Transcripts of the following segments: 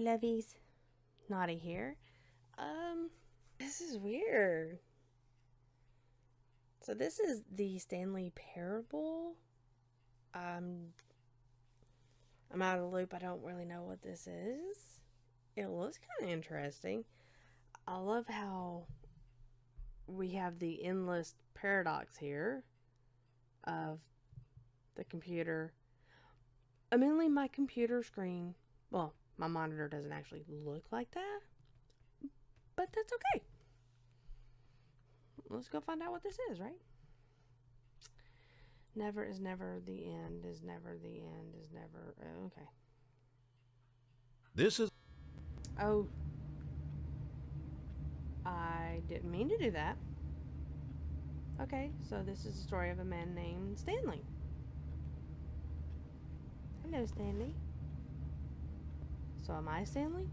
lovies. Naughty here. This is weird. So this is the Stanley parable. I'm out of the loop. I don't really know what this is. It looks kind of interesting. I love how we have the endless paradox here of the computer. Admittedly, my computer screen, well, my monitor doesn't actually look like that, but that's okay. Let's go find out what this is, right? Never is never, the end is never, the end is never. Okay. This is... Oh. I didn't mean to do that. Okay, so this is the story of a man named Stanley. Hello, Stanley. So am I Stanley?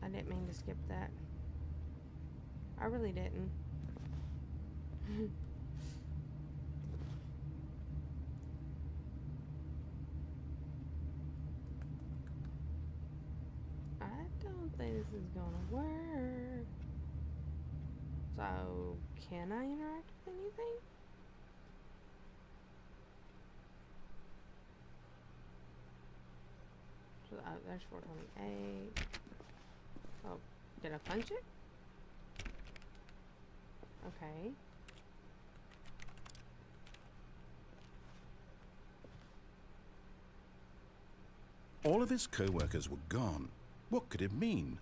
I didn't mean to skip that. I really didn't. I don't think this is gonna work. So, can I interact with anything? So, there's 428. Oh, did I punch it? Okay. All of his co-workers were gone. What could it mean?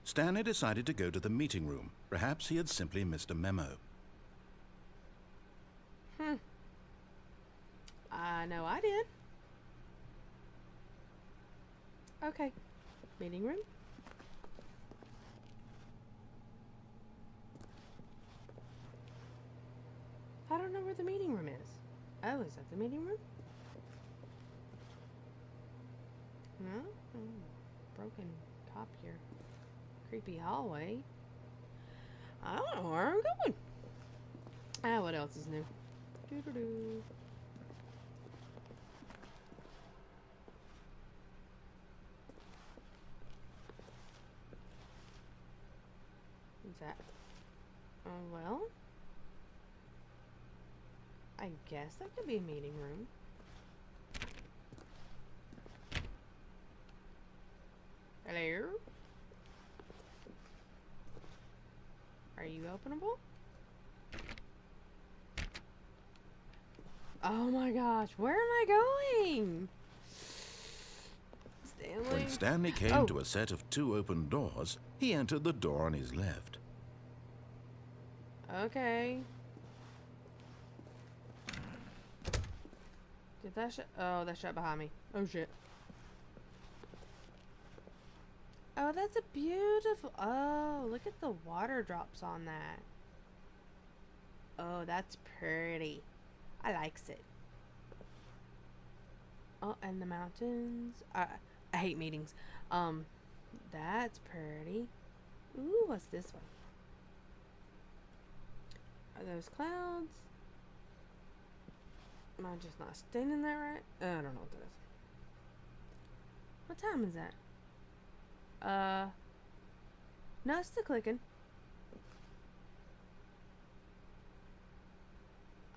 Stanley decided to go to the meeting room. Perhaps he had simply missed a memo. I know I did. Okay. Meeting room. I don't know where the meeting room is. Oh, is that the meeting room? No? Broken cop here. Creepy hallway. I don't know where I'm going. Ah, what else is new? Doo-doo-doo. What's that? Well, I guess that could be a meeting room. Hello? Are you openable? Oh my gosh, where am I going? Stanley? When Stanley came to a set of 2 open doors, he entered the door on his left. Okay. Did that shut? Oh, that shut behind me. Oh shit. Oh, that's a beautiful. Oh, look at the water drops on that. Oh, that's pretty. I likes it. Oh, and the mountains. I hate meetings. That's pretty. Ooh, what's this one? Are those clouds? Am I just not standing there right? I don't know what that is. What time is that? No, it's still clicking.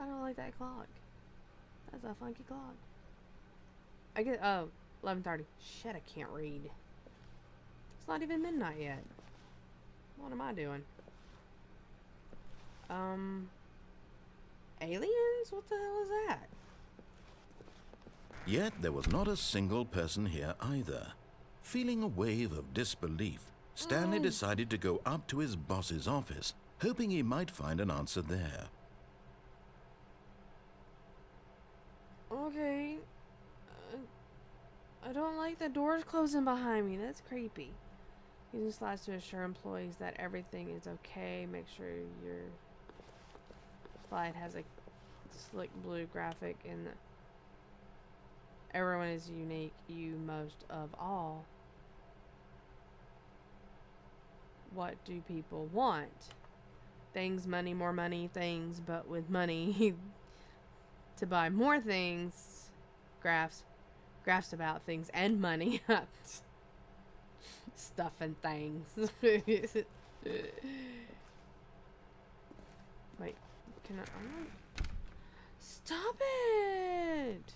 I don't like that clock. That's a funky clock. I get, oh, 11:30. Shit, I can't read. It's not even midnight yet. What am I doing? Aliens? What the hell is that? Yet there was not a single person here either. Feeling a wave of disbelief, Stanley decided to go up to his boss's office, hoping he might find an answer there. Okay. I don't like the doors closing behind me. That's creepy. Using slides to assure employees that everything is okay. Make sure your slide has a slick blue graphic in the everyone is unique, you most of all. What do people want? Things, money, more money, things, but with money to buy more things. Graphs about things and money. Stuff and things. Wait, can I? Stop it!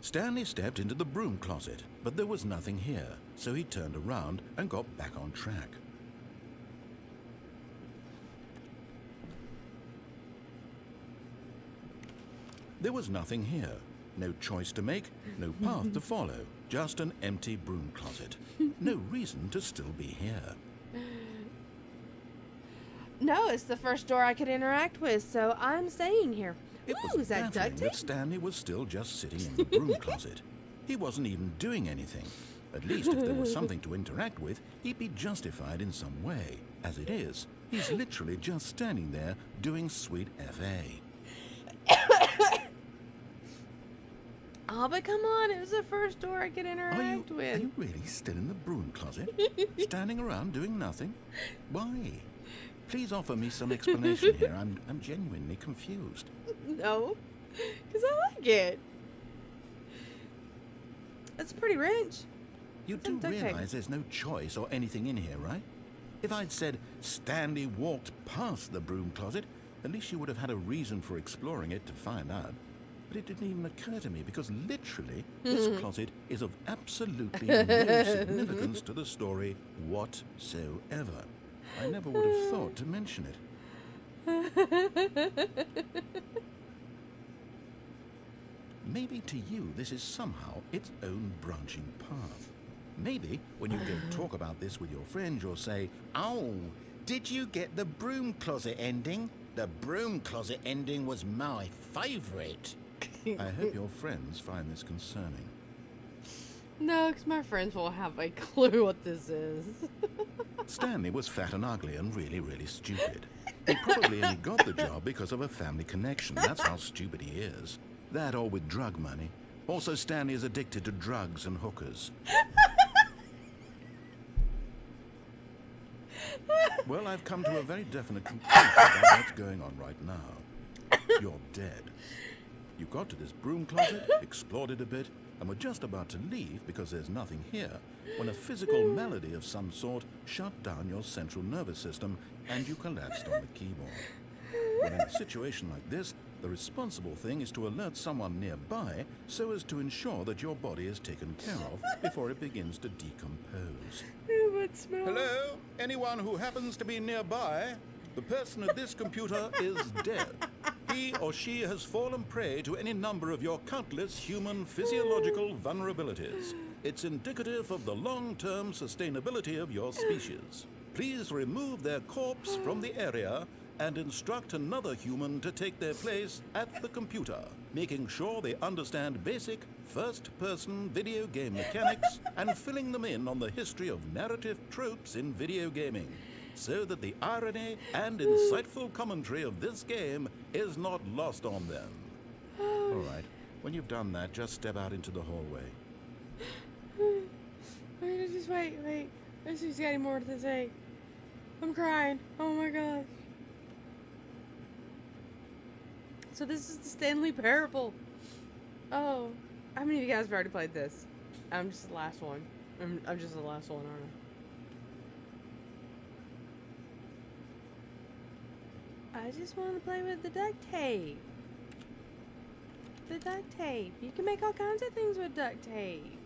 Stanley stepped into the broom closet, but there was nothing here, so he turned around and got back on track. There was nothing here. No choice to make, no path to follow, just an empty broom closet. No reason to still be here. No, it's the first door I could interact with, so I'm staying here. It Ooh, was is that baffling duct that tape? Stanley was still just sitting in the broom closet. He wasn't even doing anything. At least if there was something to interact with, he'd be justified in some way. As it is, he's literally just standing there doing sweet FA. Oh, but come on, it was the first door I could interact with. Are you really still in the broom closet? Standing around doing nothing? Why? Please offer me some explanation here. I'm genuinely confused. No, because I like it. It's a pretty wrench. You do realize there's no choice or anything in here, right? If I'd said Stanley walked past the broom closet, at least you would have had a reason for exploring it to find out. But it didn't even occur to me because literally this closet is of absolutely no significance to the story whatsoever. I never would have thought to mention it. Maybe to you this is somehow its own branching path. Maybe when you go talk about this with your friends, you'll say, "Oh, did you get the broom closet ending? The broom closet ending was my favourite." I hope your friends find this concerning. No, because my friends won't have a clue what this is. Stanley was fat and ugly and really, really stupid. He probably only got the job because of a family connection. That's how stupid he is. That or with drug money. Also, Stanley is addicted to drugs and hookers. Well, I've come to a very definite conclusion about what's going on right now. You're dead. You got to this broom closet, explored it a bit, and were just about to leave because there's nothing here when a physical malady of some sort shut down your central nervous system and you collapsed on the keyboard. Well, in a situation like this, the responsible thing is to alert someone nearby so as to ensure that your body is taken care of before it begins to decompose. Hello? Anyone who happens to be nearby? The person at this computer is dead. He or she has fallen prey to any number of your countless human physiological vulnerabilities. It's indicative of the long-term sustainability of your species. Please remove their corpse from the area and instruct another human to take their place at the computer, making sure they understand basic first-person video game mechanics and filling them in on the history of narrative tropes in video gaming, so that the irony and insightful commentary of this game is not lost on them. All right, when you've done that, just step out into the hallway. Wait. Let's see if he's got any more to say. I'm crying. Oh my gosh. So this is the Stanley Parable. Oh, how many of you guys have already played this? I'm just the last one. I'm just the last one, aren't I? I just want to play with the duct tape. The duct tape. You can make all kinds of things with duct tape.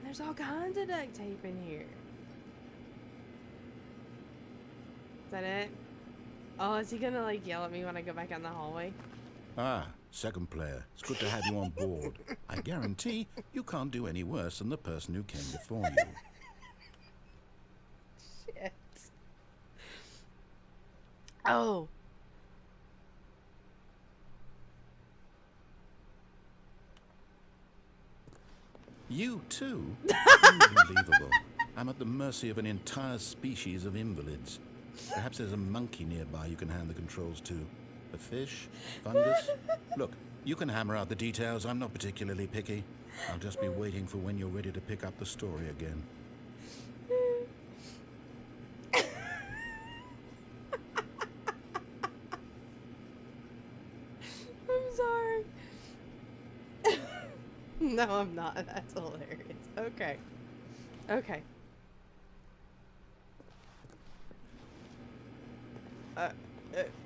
There's all kinds of duct tape in here. Is that it? Oh, is he gonna like yell at me when I go back in the hallway? Ah, second player. It's good to have you on board. I guarantee you can't do any worse than the person who came before you. Shit. Oh. You too? Unbelievable. I'm at the mercy of an entire species of invalids. Perhaps there's a monkey nearby you can hand the controls to. A fish? Fungus? Look, you can hammer out the details. I'm not particularly picky. I'll just be waiting for when you're ready to pick up the story again. I'm sorry. No, I'm not. That's hilarious. Okay. Okay.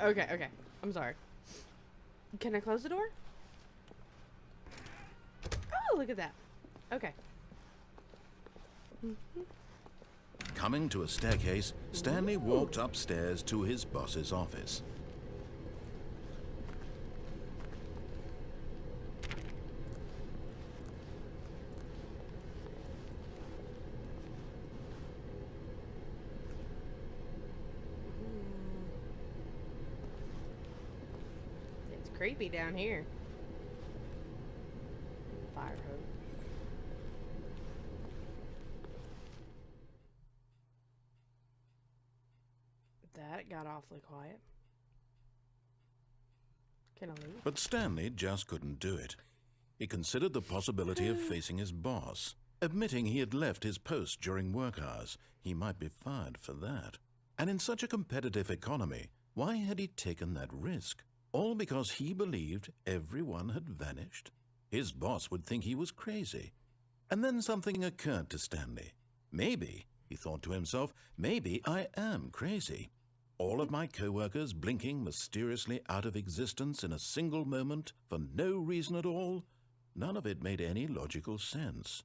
Okay. I'm sorry. Can I close the door? Oh, look at that. Okay. Coming to a staircase, Stanley walked upstairs to his boss's office. It's creepy down here. Fire hose. That got awfully quiet. Can I leave? But Stanley just couldn't do it. He considered the possibility of facing his boss. Admitting he had left his post during work hours, he might be fired for that. And in such a competitive economy, why had he taken that risk? All because he believed everyone had vanished? His boss would think he was crazy. And then something occurred to Stanley. Maybe, he thought to himself, maybe I am crazy. All of my co-workers blinking mysteriously out of existence in a single moment for no reason at all? None of it made any logical sense.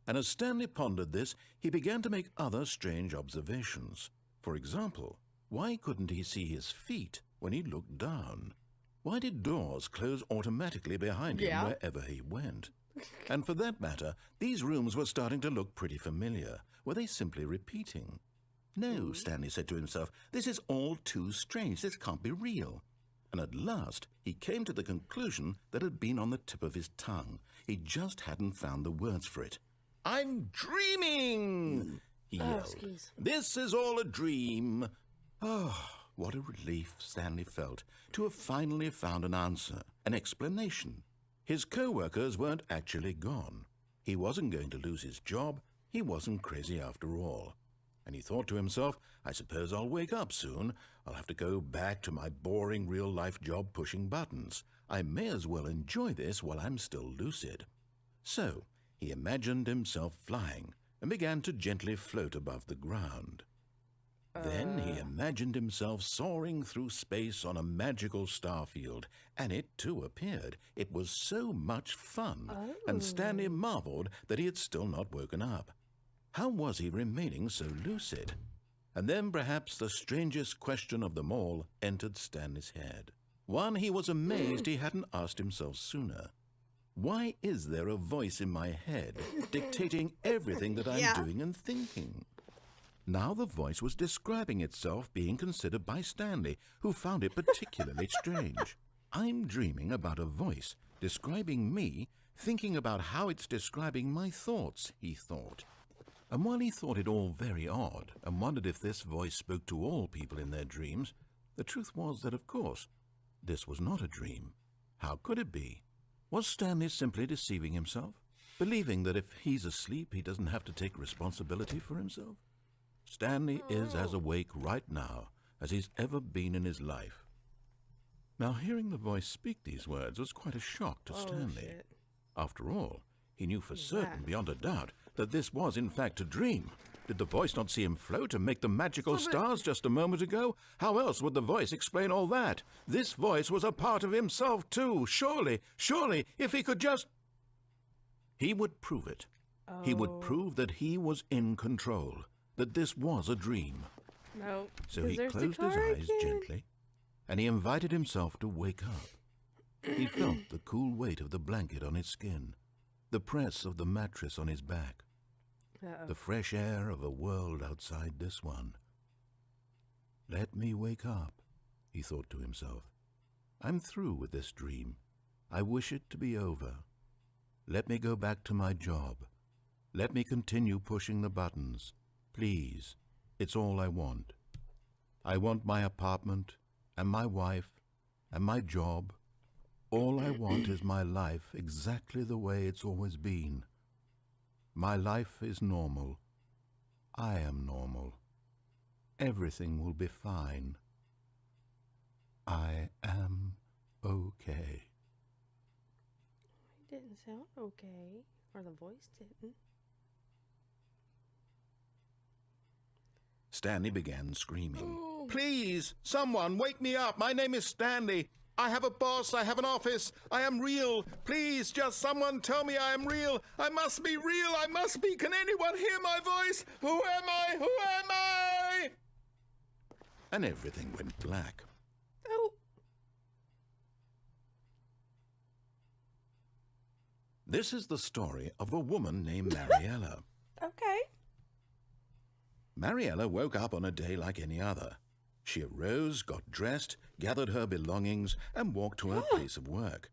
And as Stanley pondered this, he began to make other strange observations. For example, why couldn't he see his feet when he looked down? Why did doors close automatically behind him wherever he went? And for that matter, these rooms were starting to look pretty familiar. Were they simply repeating? No, Stanley said to himself, this is all too strange. This can't be real. And at last, he came to the conclusion that had been on the tip of his tongue. He just hadn't found the words for it. I'm dreaming, he yelled. This is all a dream. Oh, what a relief Stanley felt to have finally found an answer, an explanation. His co-workers weren't actually gone. He wasn't going to lose his job. He wasn't crazy after all. And he thought to himself, I suppose I'll wake up soon. I'll have to go back to my boring real-life job pushing buttons. I may as well enjoy this while I'm still lucid. So he imagined himself flying and began to gently float above the ground. Then he imagined himself soaring through space on a magical star field, and it too appeared. It was so much fun, and Stanley marveled that he had still not woken up. How was he remaining so lucid? And then perhaps the strangest question of them all entered Stanley's head. One he was amazed he hadn't asked himself sooner. Why is there a voice in my head dictating everything that I'm doing and thinking? Now the voice was describing itself being considered by Stanley, who found it particularly strange. I'm dreaming about a voice describing me, thinking about how it's describing my thoughts, he thought. And while he thought it all very odd and wondered if this voice spoke to all people in their dreams, the truth was that, of course, this was not a dream. How could it be? Was Stanley simply deceiving himself, believing that if he's asleep he doesn't have to take responsibility for himself? Stanley is as awake right now as he's ever been in his life. Now, hearing the voice speak these words was quite a shock to Stanley. After all, he knew for certain, beyond a doubt, that this was in fact a dream. Did the voice not see him float and make the magical stars just a moment ago? How else would the voice explain all that? This voice was a part of himself too. Surely, if he could just... He would prove it. He would prove that he was in control, that this was a dream. No. So he closed his eyes gently, and he invited himself to wake up. He felt the cool weight of the blanket on his skin, the press of the mattress on his back, the fresh air of a world outside this one. Let me wake up, he thought to himself. I'm through with this dream. I wish it to be over. Let me go back to my job. Let me continue pushing the buttons. Please. It's all I want. I want my apartment, and my wife, and my job. All I want is my life exactly the way it's always been. My life is normal. I am normal. Everything will be fine. I am okay. It didn't sound okay, or the voice didn't. Stanley began screaming. Please, someone, wake me up. My name is Stanley. I have a boss. I have an office. I am real. Please, just someone tell me I am real. I must be real. I must be. Can anyone hear my voice? Who am I? Who am I? And everything went black. Oh. This is the story of a woman named Mariella. Okay. Mariella woke up on a day like any other. She arose, got dressed, gathered her belongings, and walked to her place of work.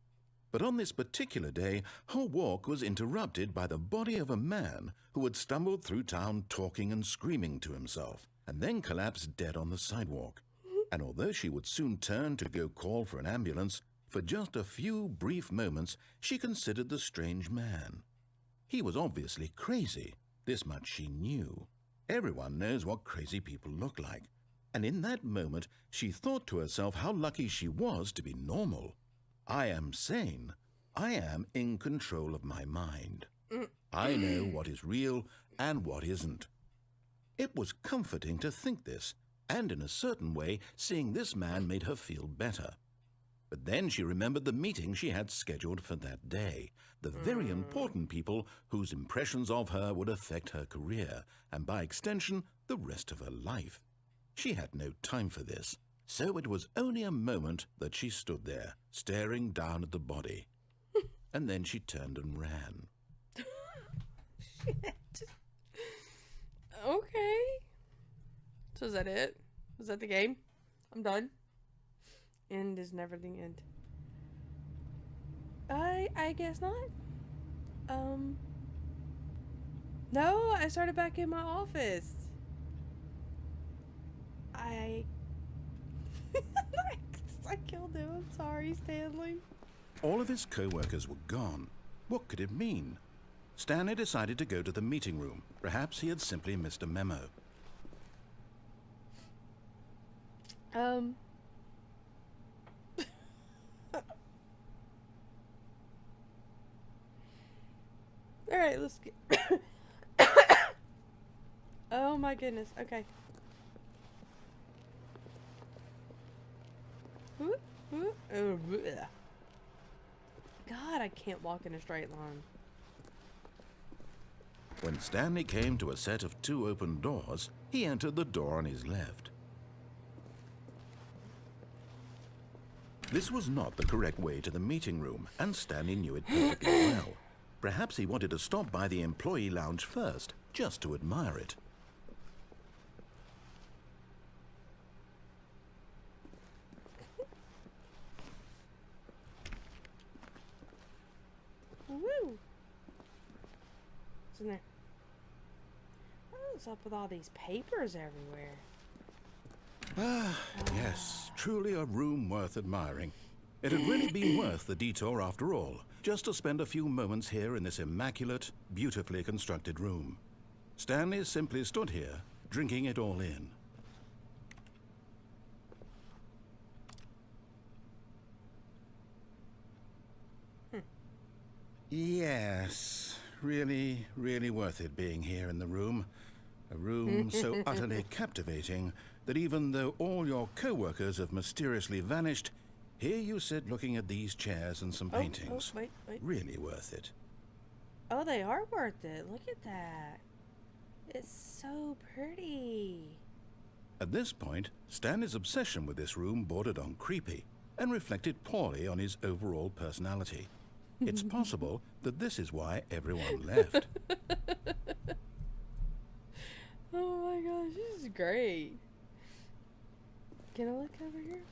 But on this particular day, her walk was interrupted by the body of a man who had stumbled through town talking and screaming to himself, and then collapsed dead on the sidewalk. And although she would soon turn to go call for an ambulance, for just a few brief moments she considered the strange man. He was obviously crazy. This much she knew. Everyone knows what crazy people look like. And in that moment, she thought to herself how lucky she was to be normal. I am sane. I am in control of my mind. I know what is real and what isn't. It was comforting to think this, and in a certain way, seeing this man made her feel better. But then she remembered the meeting she had scheduled for that day, the very important people whose impressions of her would affect her career, and by extension, the rest of her life. She had no time for this, so it was only a moment that she stood there, staring down at the body. And then she turned and ran. Shit. Okay. So is that it? Was that the game? I'm done. End is never the end. I guess not. No, I started back in my office. I killed him. I'm sorry, Stanley. All of his co-workers were gone. What could it mean? Stanley decided to go to the meeting room. Perhaps he had simply missed a memo. Alright, let's get... Oh my goodness, okay. God, I can't walk in a straight line. When Stanley came to a set of 2 open doors, he entered the door on his left. This was not the correct way to the meeting room, and Stanley knew it perfectly well. Perhaps he wanted to stop by the employee lounge first, just to admire it. Woo! What's in there? What's up with all these papers everywhere? Yes, truly a room worth admiring. It had really been worth the detour after all, just to spend a few moments here in this immaculate, beautifully constructed room. Stanley simply stood here, drinking it all in. Yes, really, really worth it being here in the room. A room so utterly captivating that even though all your co-workers have mysteriously vanished, here you sit looking at these chairs and some paintings. Wait. Really worth it. Oh, they are worth it. Look at that. It's so pretty. At this point, Stanley's obsession with this room bordered on creepy and reflected poorly on his overall personality. It's possible that this is why everyone left. Oh my gosh, this is great. Can I look over here?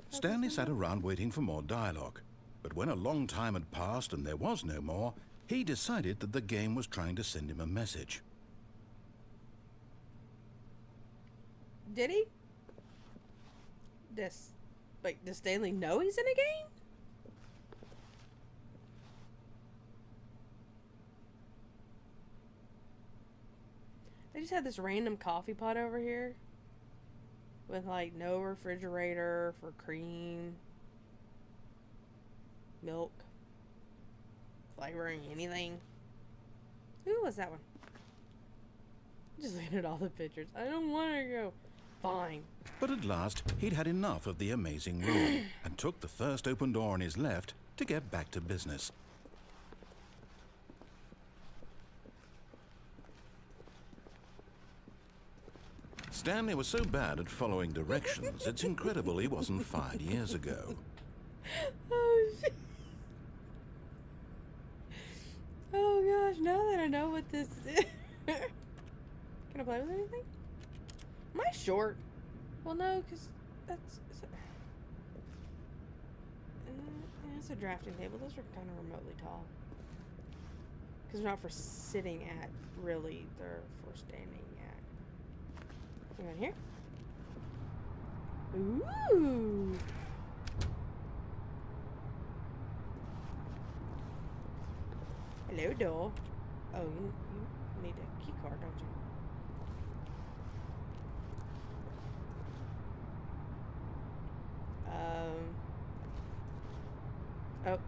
Stanley sat around waiting for more dialogue, but when a long time had passed and there was no more, he decided that the game was trying to send him a message. Did he? Does Stanley know he's in a game? They just have this random coffee pot over here with like no refrigerator for cream, milk, flavoring, anything. Who was that one? Just looking at all the pictures. I don't want to go. Fine. But at last, he'd had enough of the amazing room and took the first open door on his left to get back to business. Stanley was so bad at following directions, it's incredible he wasn't fired years ago. Oh, shit. Oh, gosh. Now that I know what this is. Can I play with anything? Am I short? Well, no, because it's a drafting table. Those are kind of remotely tall. Because they're not for sitting at, really. They're for standing at. Anyone here? Ooh. Hello, door. Oh, you need a key card, don't you? Oh.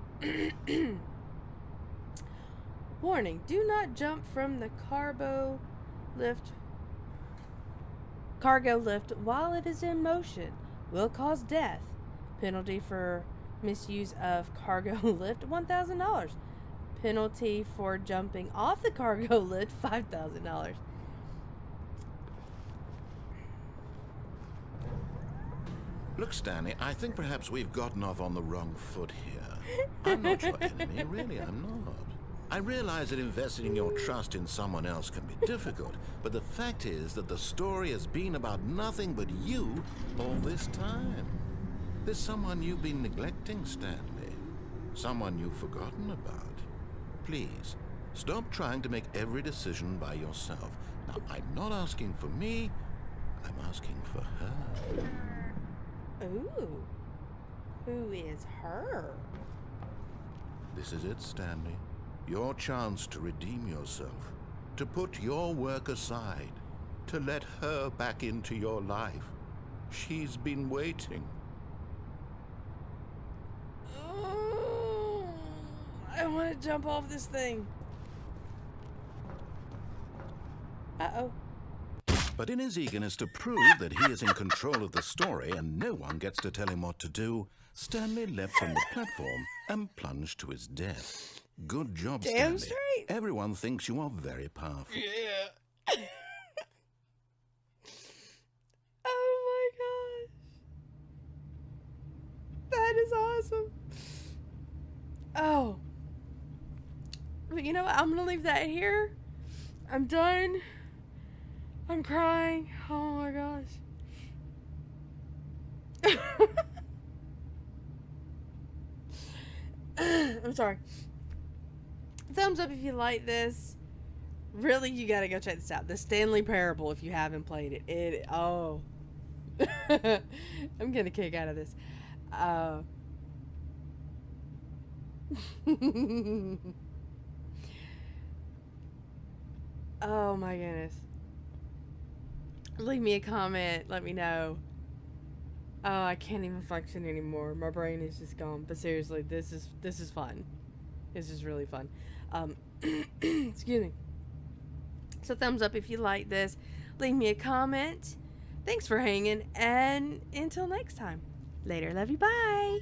Warning, do not jump from the cargo lift while it is in motion. Will cause death. Penalty for misuse of cargo lift, $1,000. Penalty for jumping off the cargo lift, $5,000. Look, Stanley, I think perhaps we've gotten off on the wrong foot here. I'm not your enemy, really, I'm not. I realize that investing your trust in someone else can be difficult, but the fact is that the story has been about nothing but you all this time. There's someone you've been neglecting, Stanley. Someone you've forgotten about. Please, stop trying to make every decision by yourself. Now, I'm not asking for me, I'm asking for her. Ooh. Who is her? This is it, Stanley. Your chance to redeem yourself. To put your work aside. To let her back into your life. She's been waiting. Oh, I want to jump off this thing. Uh-oh. But in his eagerness to prove that he is in control of the story and no one gets to tell him what to do, Stanley leapt from the platform and plunged to his death. Good job, Damn Stanley. straight. Everyone thinks you are very powerful. Yeah. Oh my gosh. That is awesome. Oh. But you know what? I'm going to leave that here. I'm done. I'm crying. Oh my gosh. I'm sorry. Thumbs up if you like this. Really, you gotta go check this out. The Stanley Parable, if you haven't played it. Oh. I'm getting a kick out of this. Oh my goodness. Leave me a comment. Let me know. Oh, I can't even function anymore. My brain is just gone. But seriously, this is fun. This is really fun. Excuse me. So thumbs up if you like this. Leave me a comment. Thanks for hanging. And until next time. Later. Love you. Bye.